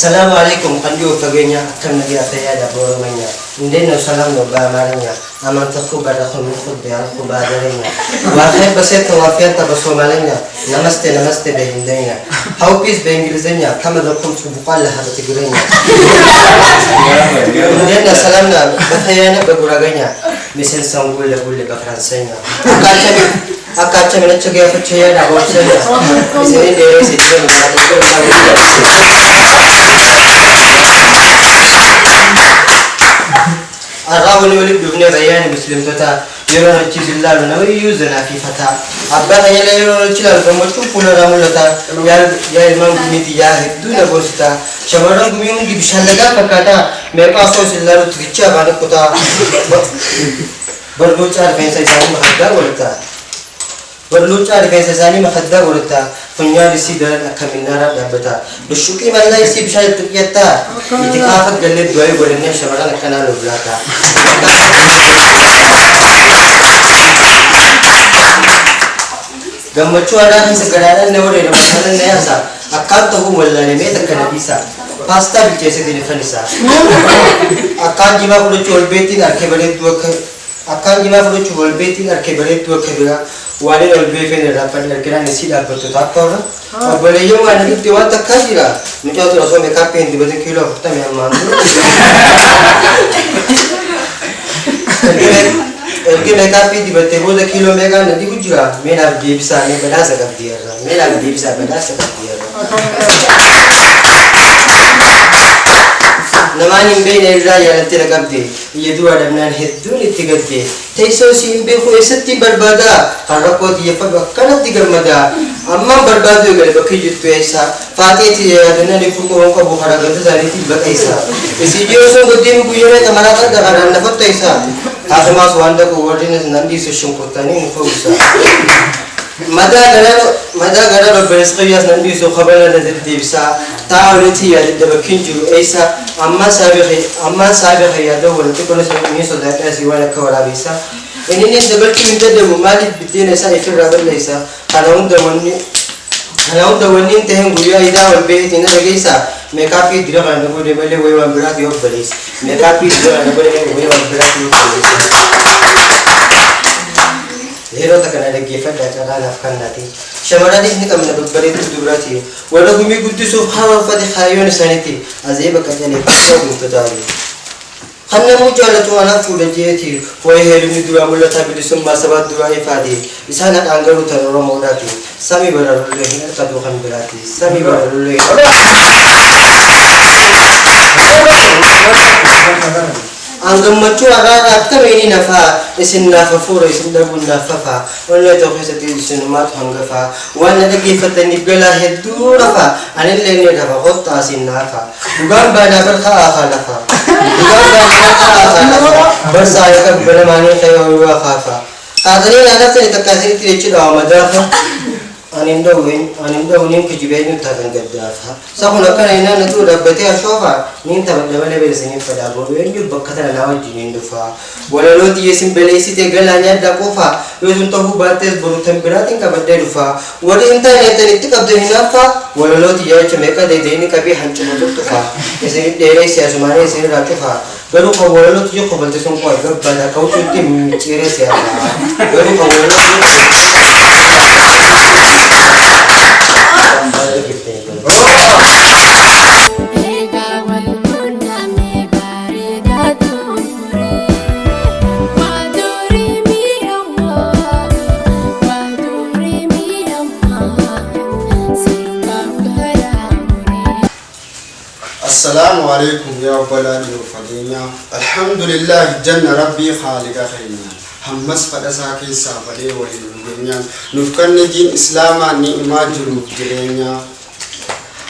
Assalamu alaikum kanjo fagenya kan nagi ataya da boromanya indeno salam no ba maranya aman tafu bada khum khud ya khu badarenya wa khair baset wafiyan tabasomalenya namaste namaste be hindenya how peace be ingilizenya kama da khum su buqalla hada tigrenya indeno salam na batayana ba guraganya misal sangulle gulle ba fransenya akacha mina chage fachaya da borsenya isini dere sitre الراوي ولد ابن بيان مسلم تتا يرون الجيز الله نوي يوزنا في فتاة أبانا يلا يرون الجيل الفمشون فولا رامولتا يا المام كميتي يا دون بوستا شمران كميون دي بشالجا فكاتا ميقاسو سلالو تريتشا بانا كتا برلوچار فينسا جاني مخدا ولتا برلوچار فينسا جاني مخدا ولتا فنيا رسي دلنا كمينارا دبتا بشوكي مالا يسي بشال تقيتا اتقافت قلت دوائي ولنيا شمران كنا نبلاتا gammachu ada hin sagaranan ne wore da mutanen ne yasa akanta hu wallane me takana bisa pasta biche se din fanisa akan jima fulo chol betin arke bare tu akan jima fulo chol betin arke bare tu khabira wale ol be fe ne rapan arke na sida betu takora abale yo ana dikti wa takajira mita to so me kapen di bade kilo ta me man Ergi mereka pi di bete boza kilo mereka nanti kujira mena bisa me beda sakap dia mena bisa beda sakap dia namani mbe ne raya nanti rakap de ye dua damnan hedu ni tiga de teiso si mbe ko esati berbada kalau ko dia fa kana tiga mada amma berbada gale bakhi jitu esa fatih ti ya dana ni fuko ko bukhara ganda zari ti bakaisa isi dio so godim ku yene tamara ka daga na foto esa Asma swanda ko ordinance nandi se shumkotani mufusa mada gara beresqiyas nandi so khabala da dibsa ta'awlati ya da bakinju aisa amma sabiqi ya dawla tikona so mi so da kasi wala kawara bisa inini da barki min da mali bidina sa ifra balaysa halawun da wani ta hin guriya ida wal bayt ina da gaisa me kafi dira kan da gode bale wai wa birat yo balis me kafi dira da bale wai wa birat yo balis hero ta kana da gefa da ta da kan nati shamara di ni kam na babbare tu durati wala gumi guddi so hawa fa di khayon saniti azeba ka jale ko gudda dali hanna mu jala to ana fuda jeti foi heri ni dura mulla ta bi summa sabat dura ifadi isana angaru taroro modati sami bararu le hin ta do kan birati sami bararu le Anggam macu arat kami ini nafa isin nafa furo isin dabun nafa fa wala to khasati isin mat hangafa wala lagi fatani bela hedu nafa anin lene nafa khotta isin nafa bukan bana berkha nafa bukan bana bersaya ka bela mani khayo wa khafa kadani ana se takasiri tirechi da madafa Anindo unin kejibainya tahan gaddafa. Sakuna kana ina na tu dabbati ashofa nin tabada bale bale sini pada bodo enju bakkata lawa jinin dufa. Wala loti yesim bale isi te galanya da kofa. Yozun tohu bates boru temperatin ka badde dufa. Wala internet ni tikab de hinafa. Wala loti ya chemeka de deni kabi hanchu bodu tufa. Ese dere sia sumane ese ratufa. Baru kau wala loti jo kau balte songko agak pada kau cuti micire sia. Baru kau wala Assalamualaikum ya balani fadina alhamdulillah janna rabbi khaliqa khayna hammas fada sake safade wali dunya nufkan jin islama ni imajuru jirenya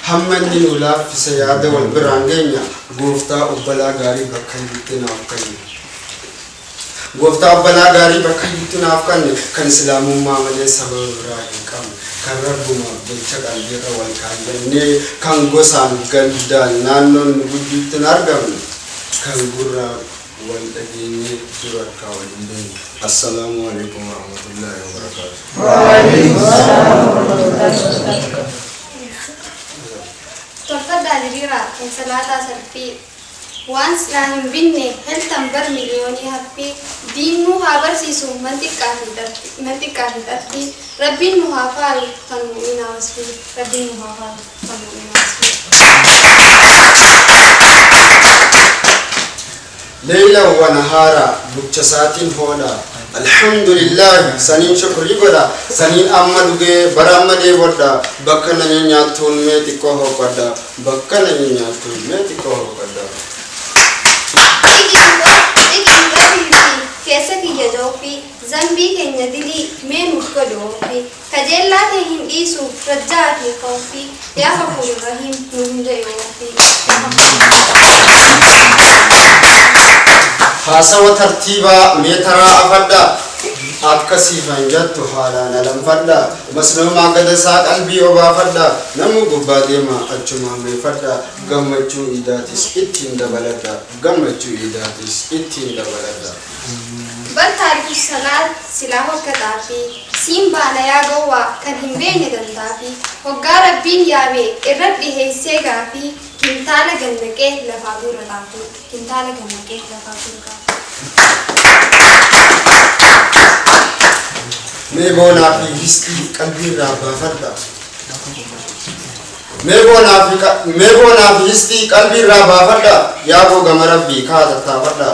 hamman ni ula fi sayada wal birangenya gofta ubala gari bakkan tina afkan gofta ubala gari bakkan tina afkan kan islamu mamale sabab ibrahim kam kan rabbuma bilchak albira wal kanne kan gosan ganda nanon guditin argam kan gurra wal dagini surat kawalin assalamu alaikum warahmatullahi wabarakatuh wa alaikum assalam warahmatullahi wabarakatuh تفضل ريرا konkolaataa salphii waan silaa hin binne heltan bar miliyoonii haphii diinuu haa barsiisu manxiqqaa fi xartii rabbiin nu haa faalu kan mu'inaa wasfii rabbiin nu haa faalu kan mu'inaa wasfii. ليلا ونهارا بكشساتين هودا الحمد لله سنين شكر يبدا سنين أمدوجي برامدي ودا بكنا نياتون ميتي كوه كدا بكنا نياتون ميتي كوه كدا keessa kiyya jawfi zambii keenya dilii mee nuuf godhoofi kajeellaa ta'e hin dhiisu rajjaa fi koofi yaa hafuuri rahiim nu hunda yoofi. haasawa tartiibaa meetaraa afadda akkasiifan jettu haalaan alanfadha masluumaa gadasaa qalbii obaafadha namu gubbaa deema achumaan meeffadha gammachuu iidaatis ittiin dabaladha gammachuu iidaatis ittiin dabaladha. Bartaariif salaat silaa hoggataa fi siin baana yaa gowwaa kan hin beekne dantaa fi hoggaa rabbiin yaabee irra dhiheessee gaafii kintaala gannaqee lafaa dura taatu kintaala gannaqee lafaa dura meeboonaa fi histii qalbii irraa baafadha meeboonaa fi histii qalbii irraa baafadha yaa googama rabbii kaatattaafadha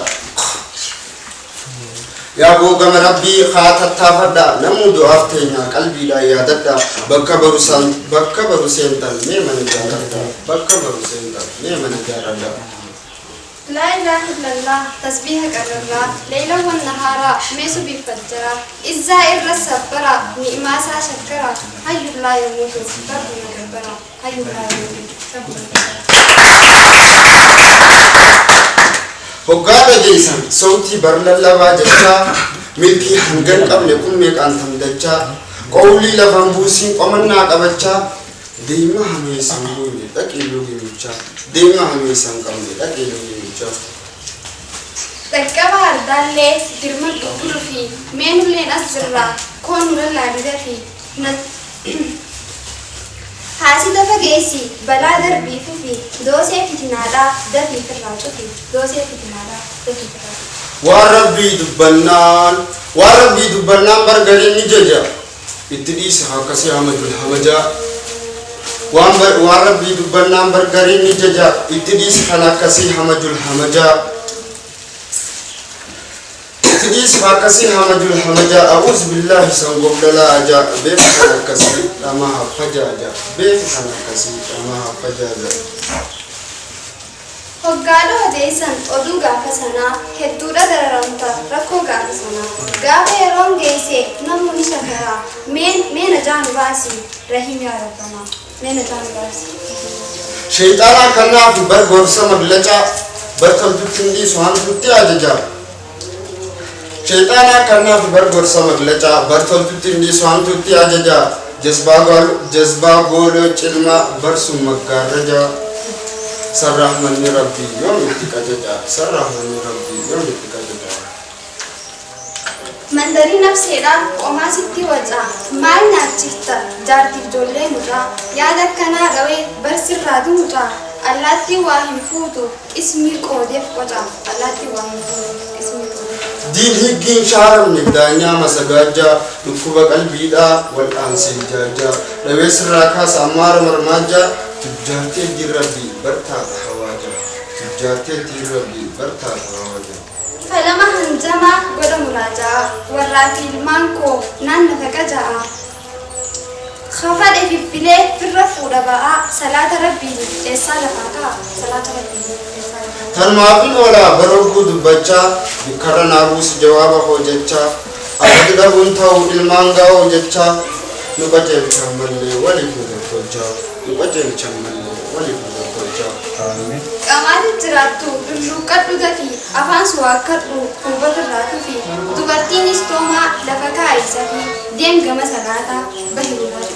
yaa googama rabbii kaatattaafadha namuu du'aaf teenya qalbiidhaan yaadadha bakka baru seentan mee mana jaaladha bakka baru seentan mee mana jaaladha. لا إله إلا الله تسبيح قررنا ليلا والنهارا ميسو بفجرا إزا إرى السبرا نئماسا شكرا هاي الله يموت ربنا كبرا هاي الله يموت ربنا hoggaadha geessan sautii barlallabaa jechaa milkii hangan qabne kun meeqaan tamdachaa qawlii lafan buusiin qomannaa qabachaa deema hameessan buune dhaqeeloo geemichaa deema hameessan qabne dhaqeeloo geemichaa. Dhaqqaba ardaallee dirma dhukkulu fi meenulleen as jirraa koon nurallaa didati haasi dafa geessi balaa darbiifi fi doosee fitinaadhaa dafii firraa cufi doosee fitinaadhaa dafii firraa cufi. waan rabbii dubbannaan bargarii ni jaja itti dhiisa akkasii hamadul hamajaa waan rabbii dubbannaan bargarii ni jaja itti dhiisa kan akkasii hamadul hamajaa itti dhiisa akkasii hamadul hamajaa a'uuz billaahi san gobdalaa ajaa beeku kan akkasii dhamaa hafajaaja beeku kan akkasii dhamaa hafajaaja. Hoggaadha odeessan oduu gaafa sanaa hedduudha dararamta rakkoo gaafa sanaa gaafa yeroon geesse namni shakaraa meena jaan baasi rahim yaa rabbanaa meena jaan baasi. Shayxaanaa kanaaf bargorsa maglacaa barkamtutti hin dhiisu hantuutti ajajaa. Shayxaanaa kanaaf bargorsa maglacaa barkamtutti hin dhiisu hantuutti ajajaa. Jazbaa gooloo cilmaa barsuun maggaarrajaa. Sarrahmanni rabbii yoom itti qajaja sarrahmanni rabbii yoom itti qajaja. Mandarii nafseedhaan qomaa sitti wacaa maal nyaachifta jaartiif ijoollee mucaa yaada akkanaa dhawee barsirraa dumucaa allaattii waa hin fuutu qismii qoodeef qocaa allaattii waa hin fuutu qismii qoodeef. Diin higgiin shaaramne daanyaa masagaajaa dhukkuba qalbiidhaa wal'aansee jaajaa dhawee sirraa kaasa ammaara marmaajaa tujjaartee dirrabbii bartaata hawaaja tujjaartee dirrabbii bartaata hawaaja. Falama hanjamaa godha muraajaa warraa fi ilmaan koo naannafa qaja'aa kafadhe fiffilee firra fuudha ba'aa salaata rabbii eessaa lafaa ka'a salaata rabbii eessaa lafaa ka'a. Tanmaafin oolaa barogguu dubbachaa bikkarra naabuus jawaaba hojjechaa abadi dhabuun ta'uu ilmaan gaa'oo jechaa nu qajeelchan mallee waliif nu tokkolchaa nu qajeelchan mallee waliif nu tokkolchaa. Qamaati jiraattu dhulluuqqadhu dafii afaan suwaakkadhu hubatirraatu fi dubartiin istoomaa lafa kaa'isa fi deem gama salaataa bahirraa